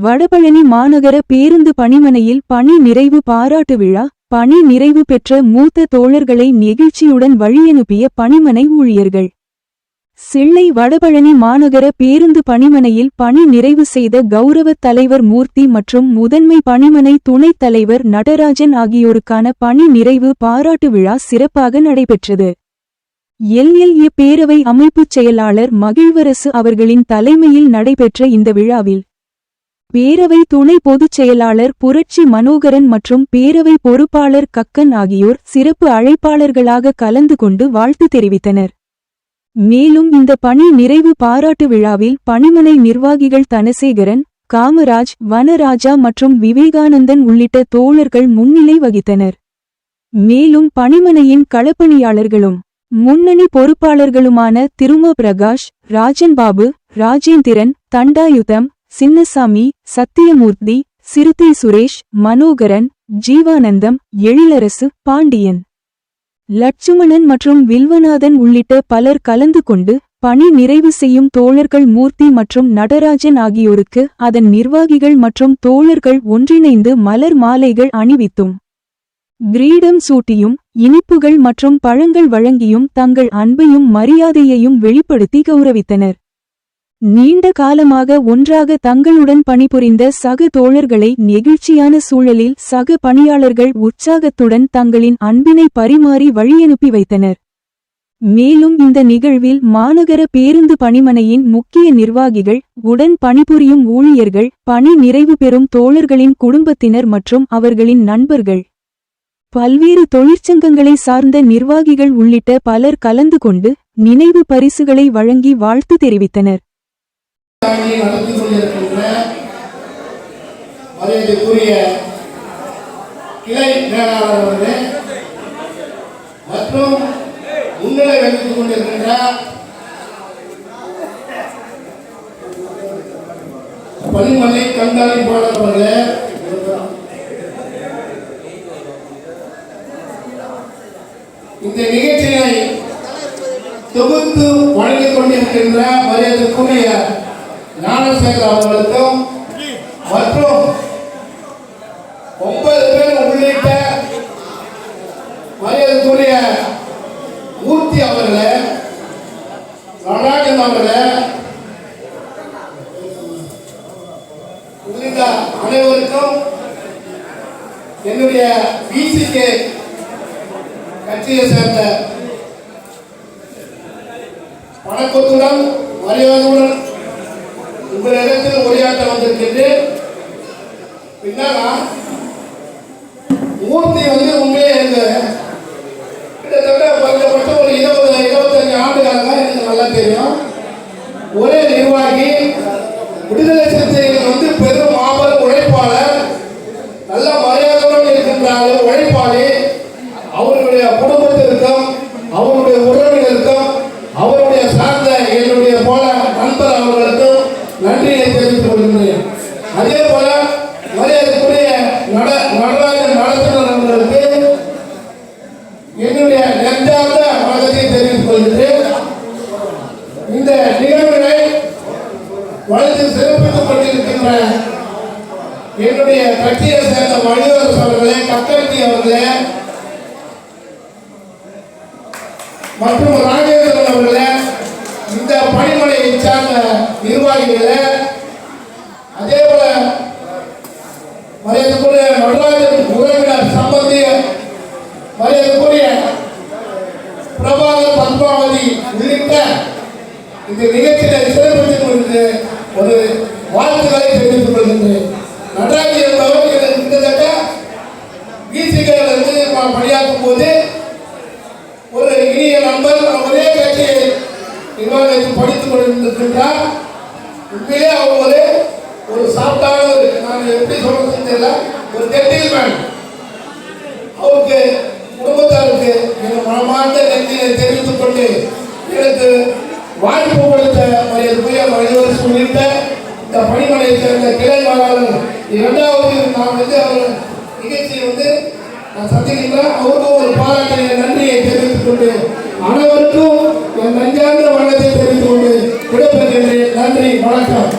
வடபழனி மாநகர பேருந்து பணிமனையில் பணி நிறைவு பாராட்டு விழா. பணி நிறைவு பெற்ற மூத்த தோழர்களை நெகிழ்ச்சியுடன் வழியனுப்பிய பணிமனை ஊழியர்கள். சிள்ளை வடபழனி மாநகர பேருந்து பணிமனையில் பணி நிறைவு செய்த கௌரவத் தலைவர் மூர்த்தி மற்றும் முதன்மை பணிமனை துணைத் தலைவர் நடராஜன் ஆகியோருக்கான பணி நிறைவு பாராட்டு விழா சிறப்பாக நடைபெற்றது. எல்எல்ஏ பேரவை அமைப்புச் செயலாளர் மகிழ்வரசு அவர்களின் தலைமையில் நடைபெற்ற இந்த விழாவில் பேரவை துணை பொதுச் செயலாளர் புரட்சி மனோகரன் மற்றும் பேரவை பொறுப்பாளர் கக்கன் ஆகியோர் சிறப்பு அழைப்பாளர்களாக கலந்து கொண்டு வாழ்த்து தெரிவித்தனர். மேலும் இந்த பணி நிறைவு பாராட்டு விழாவில் பணிமனை நிர்வாகிகள் தனசேகரன், காமராஜ், வனராஜா மற்றும் விவேகானந்தன் உள்ளிட்ட தோழர்கள் முன்னிலை வகித்தனர். மேலும் பணிமனையின் களப்பணியாளர்களும் முன்னணி பொறுப்பாளர்களுமான திரும பிரகாஷ், ராஜன்பாபு, ராஜேந்திரன், தண்டாயுதம், சின்னசாமி, சத்தியமூர்த்தி, சிறுத்தை சுரேஷ், மனோகரன், ஜீவானந்தம், எழிலரசு, பாண்டியன், லட்சுமணன் மற்றும் வில்வநாதன் உள்ளிட்ட பலர் கலந்து கொண்டு பணி நிறைவு செய்யும் தோழர்கள் மூர்த்தி மற்றும் நடராஜன் ஆகியோருக்கு அதன் நிர்வாகிகள் மற்றும் தோழர்கள் ஒன்றிணைந்து மலர் மாலைகள் அணிவித்தும் கிரீடம் சூட்டியும் இனிப்புகள் மற்றும் பழங்கள் வழங்கியும் தங்கள் அன்பையும் மரியாதையையும் வெளிப்படுத்தி கௌரவித்தனர். நீண்ட காலமாக ஒன்றாக தங்களுடன் பணிபுரிந்த சக தோழர்களை நெகிழ்ச்சியான சூழலில் சக பணியாளர்கள் உற்சாகத்துடன் தங்களின் அன்பினை பரிமாறி வழியனுப்பி வைத்தனர். மேலும் இந்த நிகழ்வில் மாநகர பேருந்து பணிமனையின் முக்கிய நிர்வாகிகள், உடன் பணிபுரியும் ஊழியர்கள், பணி நிறைவு பெறும் தோழர்களின் குடும்பத்தினர் மற்றும் அவர்களின் நண்பர்கள், பல்வேறு தொழிற்சங்கங்களை சார்ந்த நிர்வாகிகள் உள்ளிட்ட பலர் கலந்து கொண்டு நினைவு பரிசுகளை வழங்கி வாழ்த்து தெரிவித்தனர். பணிமனை கண்காணிப்பாளர்களே, இந்த நிகழ்ச்சியை தொகுத்து வழங்கிக் கொண்டிருக்கின்ற மரியாதைக்குரிய ஞானசேகர் அவர்களுக்கும் மற்றும் 9 பேர் உள்ளிட்ட மரியாதைக்குரிய மூர்த்தி அவர்களே, நடராஜன் அவர்களே உள்ளிட்ட அனைவருக்கும் என்னுடைய பிசிகே கட்சியை சேர்ந்த வணக்கத்துடன் மரியாதையுடன் உங்களிடத்தில் உரையாற்ற வந்திருக்கின்றேன். பின்னால் மூர்த்தி உண்மையே கிட்டத்தட்ட குறைந்தபட்சம் ஒரு 20-25 ஆண்டுகளாக எனக்கு நல்லா தெரியும். ஒரே நிர்வாகி, விடுதலை சிறுத்தைகள் பெரும் மாபெரும் உழைப்பாளர், நல்ல மரியாதையுடன் இருக்கின்றார், உழைப்பாளி. அவருடைய குடும்பத்திற்கும் அவருடைய உறவினருக்கும் அவருடைய சார்ந்த என்னுடைய போல நண்பர் அவர்களுக்கும் நன்றியை தெரிவித்துக் கொள்கின்றேன். அதே போல மரியாதைக்குரிய நடராஜன் நடத்துனர் அவர்களுக்கு என்னுடைய நெஞ்சார்ந்த வணக்கத்தை தெரிவித்துக் கொள்கின்றேன். இந்த நிகழ்வுகளை வளர்த்து சிறப்பித்துக் கொண்டிருக்கின்ற என்னுடைய கட்சியை சேர்ந்த மணிவரசு அவர்களே, கக்கர்த்தி அவர்களே மற்றும் ராஜேந்திரன் அவர்களே, இந்த பணிமனையை சார்ந்த நிர்வாகிகளே, அதே போல மரியாதைக்குரிய நடராஜன் உறவினர் சம்பந்தி மரியாதைக்குரிய பிரபாகர் பத்மாவதி உள்ளிட்ட இந்த நிகழ்ச்சியை சிறப்பித்துக் கொண்டு ஒரு வாழ்த்துக்களை தெரிவித்துக் கொள்கின்றேன். நடராஜன் என்பவர் கிட்டத்தட்ட பிசிகளிலிருந்து பணியாற்றும் போது ஒரு இனிய நண்பர், ஒரே கட்சியை நிர்வாகத்தில் படித்துக் கொண்டிருக்கின்றார். உண்மையிலே அவர் ஒரு சாப்பிட்டான நான் எப்படி சொல்றதுன்னு தெரியல, ஒரு ஜென்டில்மேன். அவருக்கு குடும்பத்தாருக்கு எங்கள் மனமார்ந்த நன்றியை தெரிவித்துக் கொண்டு எனக்கு வாய்ப்பு கொடுத்த மரியாதைக்குரிய மனிதர் உள்ளிட்ட இந்த பணிமனையை சேர்ந்த கிளை மாணவர்கள் 2வது நான் அவர் நிகழ்ச்சியை நான் சந்திக்கின்றேன். அவருக்கும் ஒரு பாராட்டை நன்றியை தெரிவித்துக் கொண்டு அனைவருக்கும் என் நஞ்சார்ந்த வணக்கத்தை தெரிவித்துக் கொண்டு விடைபெறுகின்றேன். நன்றி, வணக்கம்.